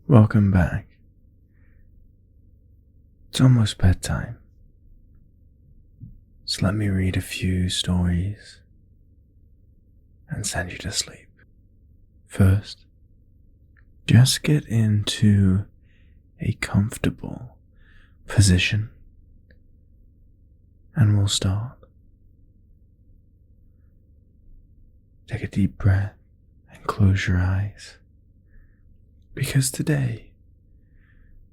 Welcome back. It's almost bedtime, so let me read a few stories and send you to sleep. First, just get into a comfortable position and we'll start. Take a deep breath and close your eyes, because today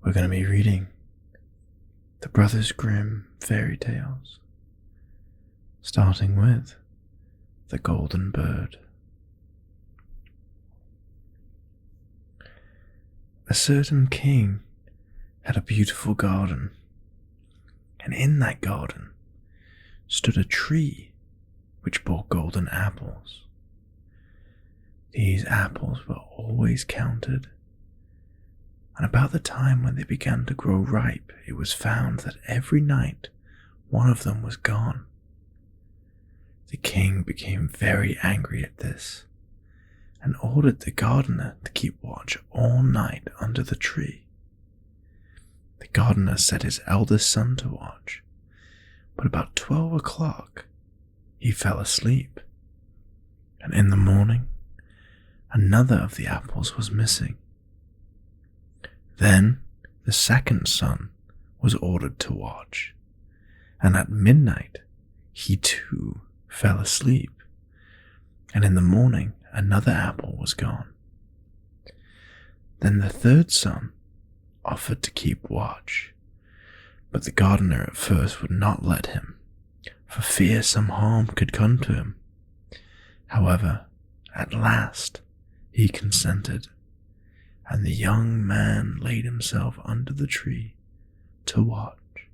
we're going to be reading the Brothers Grimm fairy tales, starting with The Golden Bird. A certain king had a beautiful garden, and in that garden stood a tree which bore golden apples. These apples were always counted, and about the time when they began to grow ripe, it was found that every night one of them was gone. The king became very angry at this, and ordered the gardener to keep watch all night under the tree. The gardener set his eldest son to watch, but about 12 o'clock he fell asleep, and in the morning another of the apples was missing. Then the second son was ordered to watch, and at midnight he too fell asleep, and in the morning another apple was gone. Then the third son offered to keep watch, but the gardener at first would not let him, for fear some harm could come to him. However, at last he consented, and the young man laid himself under the tree to watch.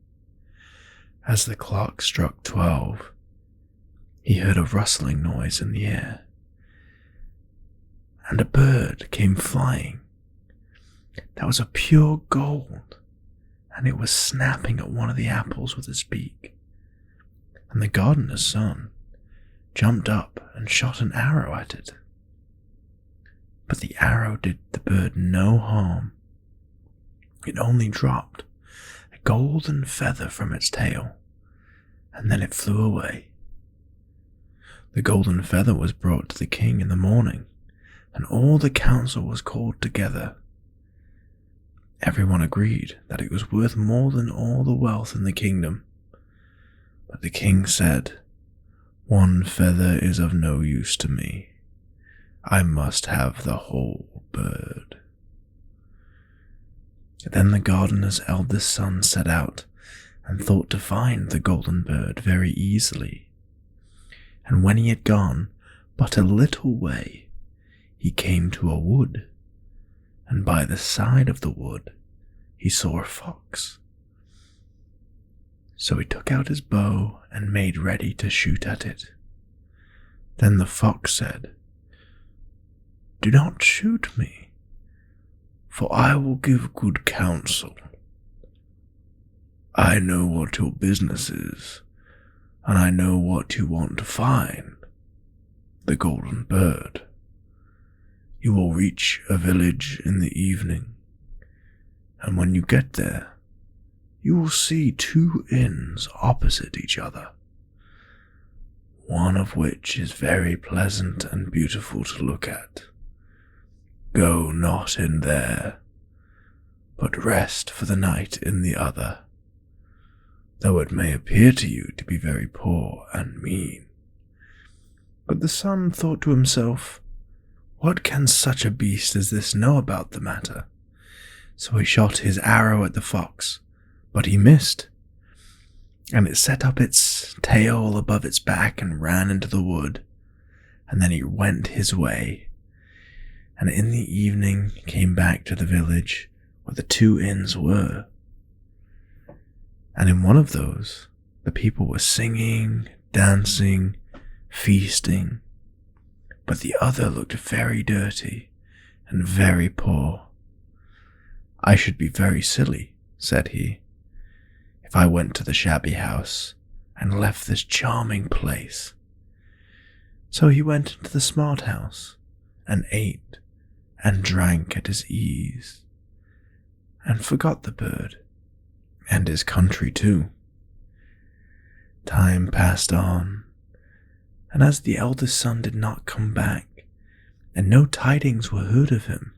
As the clock struck 12, he heard a rustling noise in the air, and a bird came flying. That was of pure gold, and it was snapping at one of the apples with its beak. And the gardener's son jumped up and shot an arrow at it. But the arrow did the bird no harm. It only dropped a golden feather from its tail, and then it flew away. The golden feather was brought to the king in the morning, and all the council was called together. Everyone agreed that it was worth more than all the wealth in the kingdom. But the king said, "One feather is of no use to me. I must have the whole bird." Then the gardener's eldest son set out and thought to find the golden bird very easily. And when he had gone but a little way, he came to a wood, and by the side of the wood he saw a fox. So he took out his bow and made ready to shoot at it. Then the fox said, "Do not shoot me, for I will give good counsel. I know what your business is, and I know what you want to find, the golden bird. You will reach a village in the evening, and when you get there, you will see two inns opposite each other, one of which is very pleasant and beautiful to look at. Go not in there, but rest for the night in the other, though it may appear to you to be very poor and mean." But the son thought to himself, "What can such a beast as this know about the matter?" So he shot his arrow at the fox, but he missed, and it set up its tail above its back and ran into the wood, and then he went his way, and in the evening came back to the village where the two inns were. And in one of those, the people were singing, dancing, feasting, but the other looked very dirty and very poor. "I should be very silly," said he, "if I went to the shabby house and left this charming place." So he went into the smart house and ate and drank at his ease, and forgot the bird, and his country too. Time passed on, and as the eldest son did not come back, and no tidings were heard of him,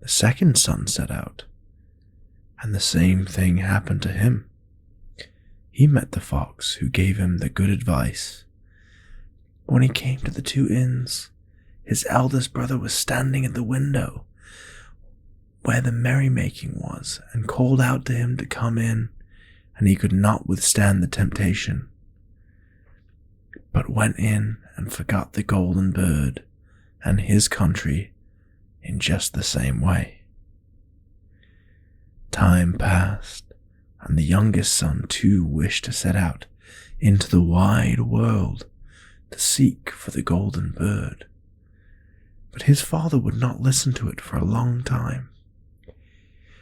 the second son set out, and the same thing happened to him. He met the fox, who gave him the good advice. When he came to the two inns, his eldest brother was standing at the window where the merrymaking was, and called out to him to come in, and he could not withstand the temptation, but went in and forgot the golden bird and his country in just the same way. Time passed, and the youngest son too wished to set out into the wide world to seek for the golden bird, but his father would not listen to it for a long time,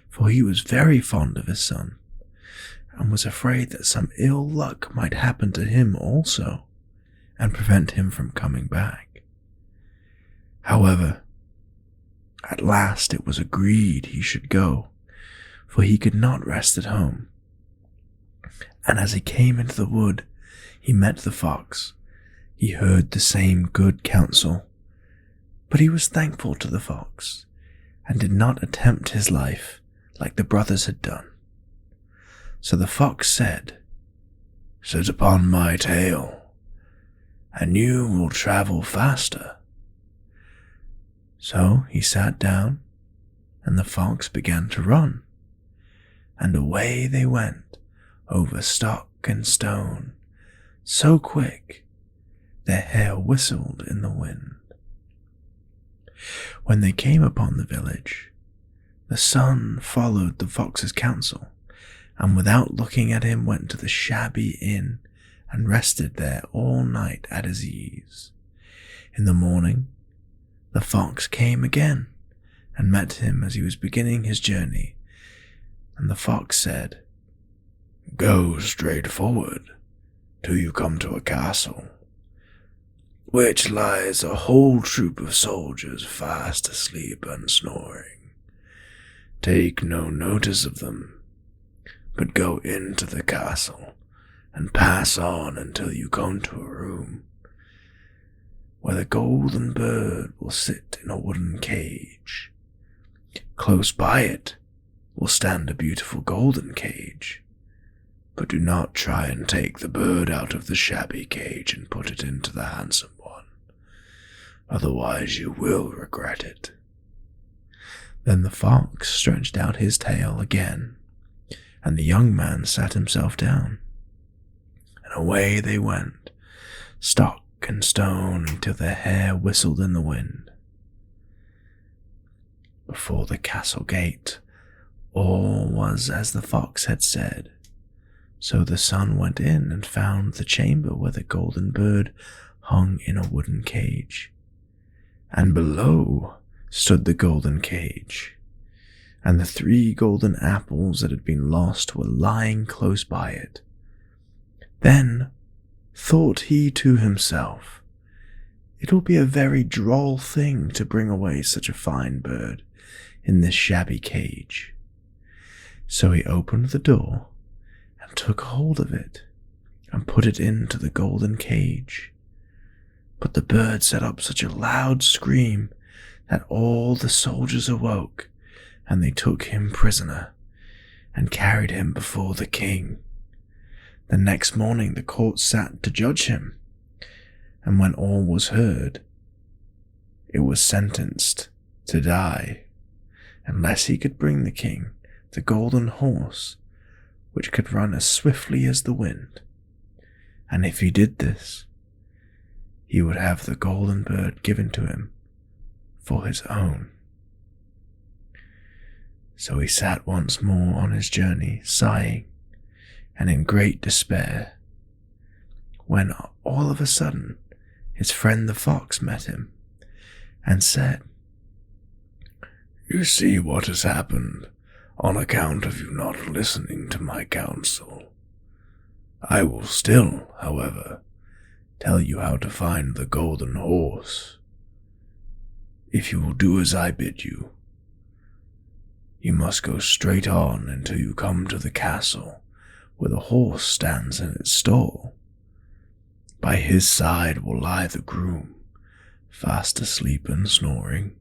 for he was very fond of his son, and was afraid that some ill luck might happen to him also, and prevent him from coming back. However, at last it was agreed he should go, for he could not rest at home. And as he came into the wood, he met the fox. He heard the same good counsel, but he was thankful to the fox, and did not attempt his life like the brothers had done. So the fox said, "Sit upon my tail, and you will travel faster." So he sat down, and the fox began to run, and away they went over stock and stone, so quick their hair whistled in the wind. When they came upon the village, the son followed the fox's counsel, and without looking at him went to the shabby inn and rested there all night at his ease. In the morning, the fox came again and met him as he was beginning his journey, and the fox said, "Go straight forward till you come to a castle, which lies a whole troop of soldiers fast asleep and snoring. Take no notice of them, but go into the castle and pass on until you come to a room where the golden bird will sit in a wooden cage. Close by it will stand a beautiful golden cage, but do not try and take the bird out of the shabby cage and put it into the handsome one, otherwise you will regret it." Then the fox stretched out his tail again, and the young man sat himself down, and away they went, stock and stone, until their hair whistled in the wind. Before the castle gate, all was as the fox had said, so the son went in and found the chamber where the golden bird hung in a wooden cage, and below stood the golden cage, and the 3 golden apples that had been lost were lying close by it. Then thought he to himself, "It will be a very droll thing to bring away such a fine bird in this shabby cage." So he opened the door and took hold of it and put it into the golden cage. But the bird set up such a loud scream that all the soldiers awoke, and they took him prisoner and carried him before the king. The next morning the court sat to judge him, and when all was heard, it was sentenced to die, unless he could bring the king the golden horse, which could run as swiftly as the wind, and if he did this, he would have the golden bird given to him for his own. So he sat once more on his journey, sighing and in great despair, when all of a sudden his friend the fox met him and said, "You see what has happened on account of you not listening to my counsel. I will still, however, tell you how to find the golden horse. If you will do as I bid you, You must go straight on until you come to the castle where the horse stands in its stall. By his side will lie the groom, fast asleep and snoring.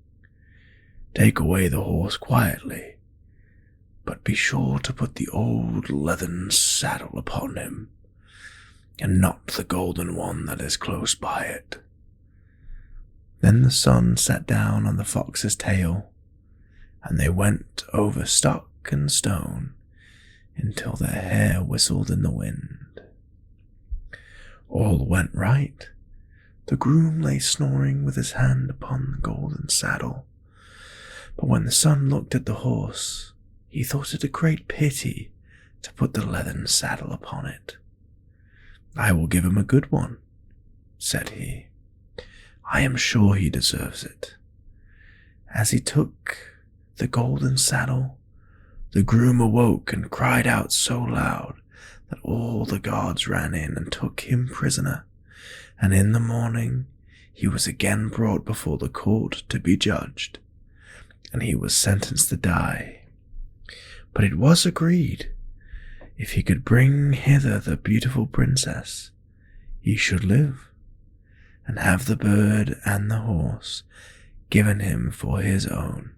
Take away the horse quietly, but be sure to put the old leathern saddle upon him, and not the golden one that is close by it." Then the son sat down on the fox's tail, and they went over stock and stone until their hair whistled in the wind. All went right. The groom lay snoring with his hand upon the golden saddle, but when the son looked at the horse, he thought it a great pity to put the leathern saddle upon it. "I will give him a good one," said he. "I am sure he deserves it." As he took the golden saddle, the groom awoke and cried out so loud that all the guards ran in and took him prisoner, and in the morning he was again brought before the court to be judged, and he was sentenced to die. But it was agreed, if he could bring hither the beautiful princess, he should live, and have the bird and the horse given him for his own.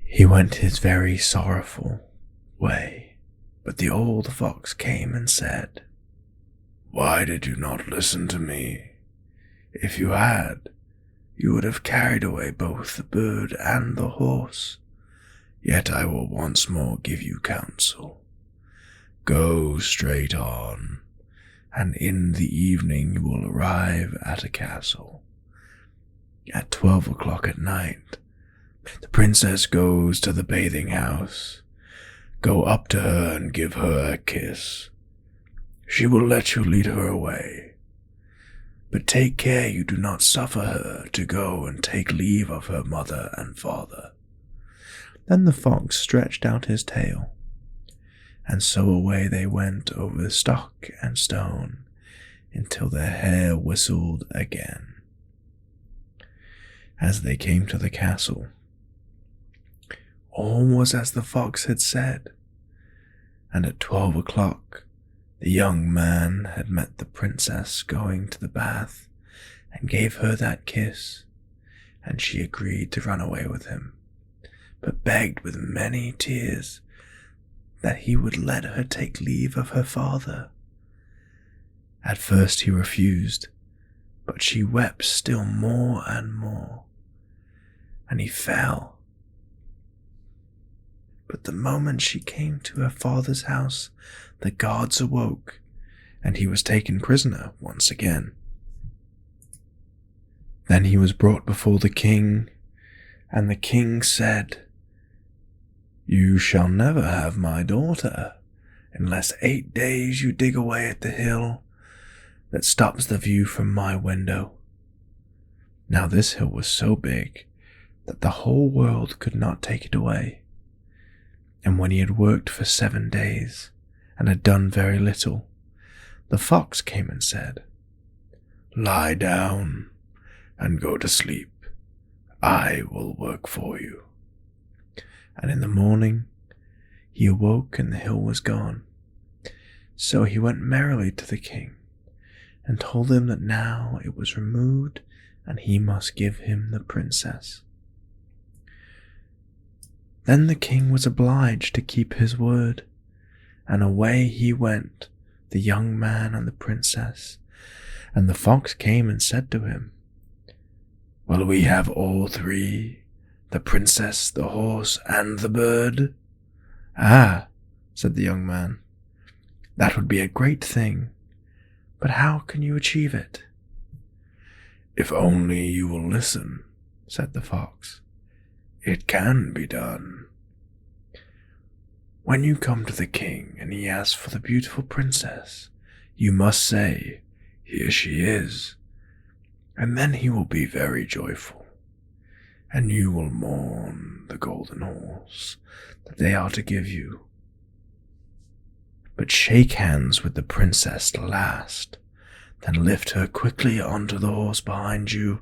He went his very sorrowful way, but the old fox came and said, "Why did you not listen to me? If you had, you would have carried away both the bird and the horse. Yet I will once more give you counsel. Go straight on, and in the evening you will arrive at a castle. At 12 o'clock at night, the princess goes to the bathing house. Go up to her and give her a kiss. She will let you lead her away. But take care you do not suffer her to go and take leave of her mother and father." Then the fox stretched out his tail, and so away they went over stock and stone until their hair whistled again. As they came to the castle, all was as the fox had said, and at 12 o'clock the young man had met the princess going to the bath and gave her that kiss, and she agreed to run away with him, but begged with many tears that he would let her take leave of her father. At first he refused, but she wept still more and more, and he fell. But the moment she came to her father's house, the guards awoke, and he was taken prisoner once again. Then he was brought before the king, and the king said, "You shall never have my daughter, unless 8 days you dig away at the hill that stops the view from my window." Now this hill was so big that the whole world could not take it away. And when he had worked for 7 days, and had done very little, the fox came and said, "Lie down and go to sleep. I will work for you." And in the morning he awoke and the hill was gone. So he went merrily to the king, and told him that now it was removed, and he must give him the princess. Then the king was obliged to keep his word, and away he went, the young man and the princess. And the fox came and said to him, "Will we have all three, the princess, the horse, and the bird?" "Ah," said the young man, "that would be a great thing, but how can you achieve it?" "If only you will listen," said the fox, "it can be done. When you come to the king and he asks for the beautiful princess, you must say, 'Here she is,' and then he will be very joyful, and you will mourn the golden horse that they are to give you. But shake hands with the princess last, then lift her quickly onto the horse behind you,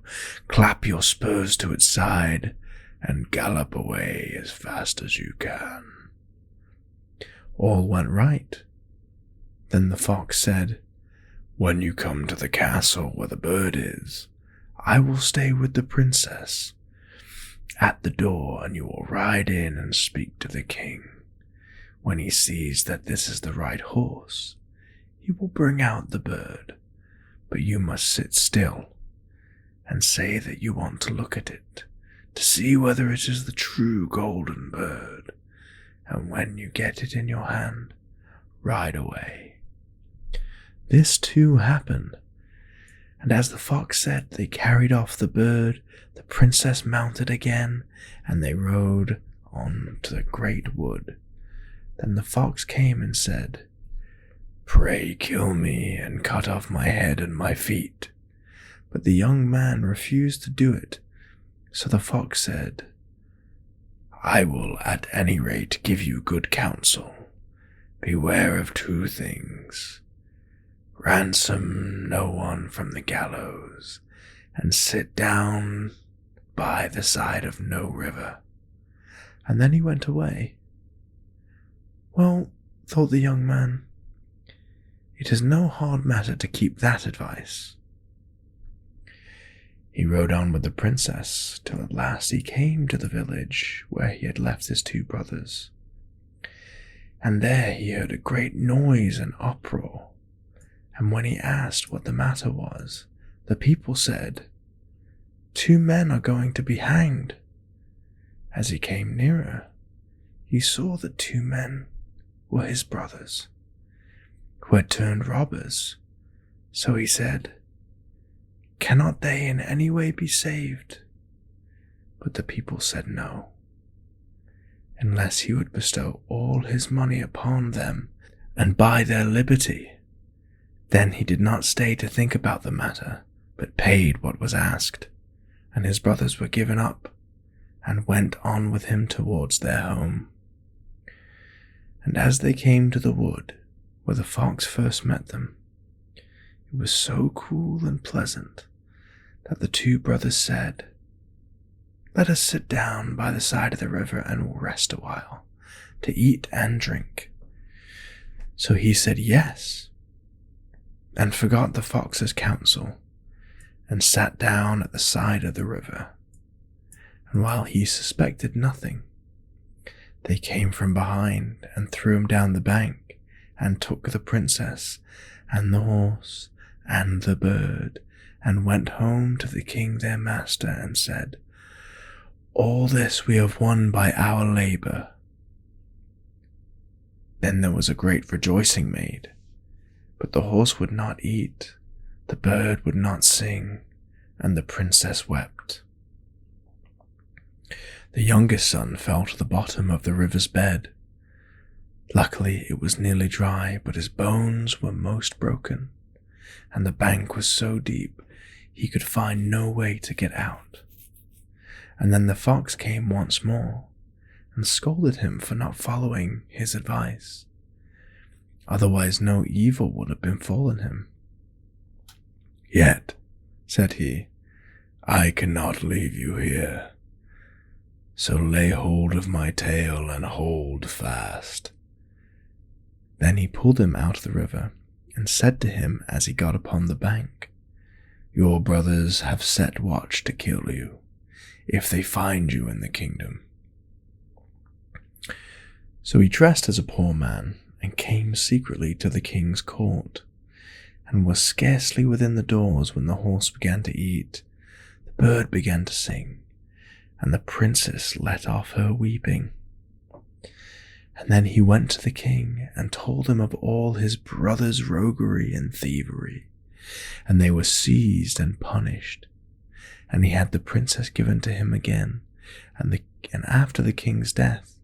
clap your spurs to its side, and gallop away as fast as you can." All went right. Then the fox said, "When you come to the castle where the bird is, I will stay with the princess at the door, and you will ride in and speak to the king. When he sees that this is the right horse, he will bring out the bird, but you must sit still and say that you want to look at it, to see whether it is the true golden bird, and when you get it in your hand, ride away." This too happened, and as the fox said, they carried off the bird, the princess mounted again, and they rode on to the great wood. Then the fox came and said, "Pray kill me and cut off my head and my feet." But the young man refused to do it, so the fox said, "I will at any rate give you good counsel. Beware of two things. Ransom no one from the gallows, and sit down by the side of no river." And then he went away. Well, thought the young man, it is no hard matter to keep that advice. He rode on with the princess till at last he came to the village where he had left his two brothers. And there he heard a great noise and uproar, and when he asked what the matter was, the people said, "2 men are going to be hanged." As he came nearer, he saw that 2 men were his brothers, who had turned robbers. So he said, "Cannot they in any way be saved?" But the people said no, unless he would bestow all his money upon them and buy their liberty. Then he did not stay to think about the matter, but paid what was asked, and his brothers were given up and went on with him towards their home. And as they came to the wood where the fox first met them, it was so cool and pleasant that the 2 brothers said, "Let us sit down by the side of the river and we'll rest a while, to eat and drink." So he said yes, and forgot the fox's counsel, and sat down at the side of the river. And while he suspected nothing, they came from behind and threw him down the bank, and took the princess and the horse and the bird, and went home to the king their master, and said, "All this we have won by our labor." Then there was a great rejoicing made, but the horse would not eat, the bird would not sing, and the princess wept. The youngest son fell to the bottom of the river's bed. Luckily it was nearly dry, but his bones were most broken, and the bank was so deep he could find no way to get out. And then the fox came once more, and scolded him for not following his advice. Otherwise no evil would have befallen him. "Yet," said he, "I cannot leave you here. So lay hold of my tail and hold fast." Then he pulled him out of the river, and said to him as he got upon the bank, "Your brothers have set watch to kill you, if they find you in the kingdom." So he dressed as a poor man, and came secretly to the king's court, and was scarcely within the doors when the horse began to eat, the bird began to sing, and the princess let off her weeping. And then he went to the king and told him of all his brothers' roguery and thievery, and they were seized and punished. And he had the princess given to him again, and after the king's death,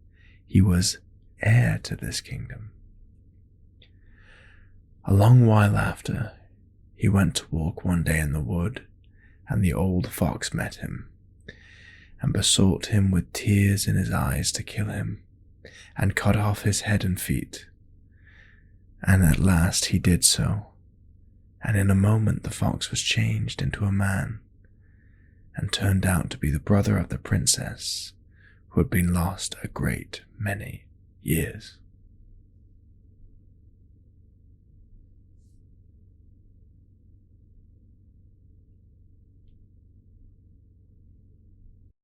he was heir to this kingdom. A long while after, he went to walk one day in the wood, and the old fox met him, and besought him with tears in his eyes to kill him, and cut off his head and feet. And at last he did so, and in a moment the fox was changed into a man, and turned out to be the brother of the princess, who had been lost a great many years.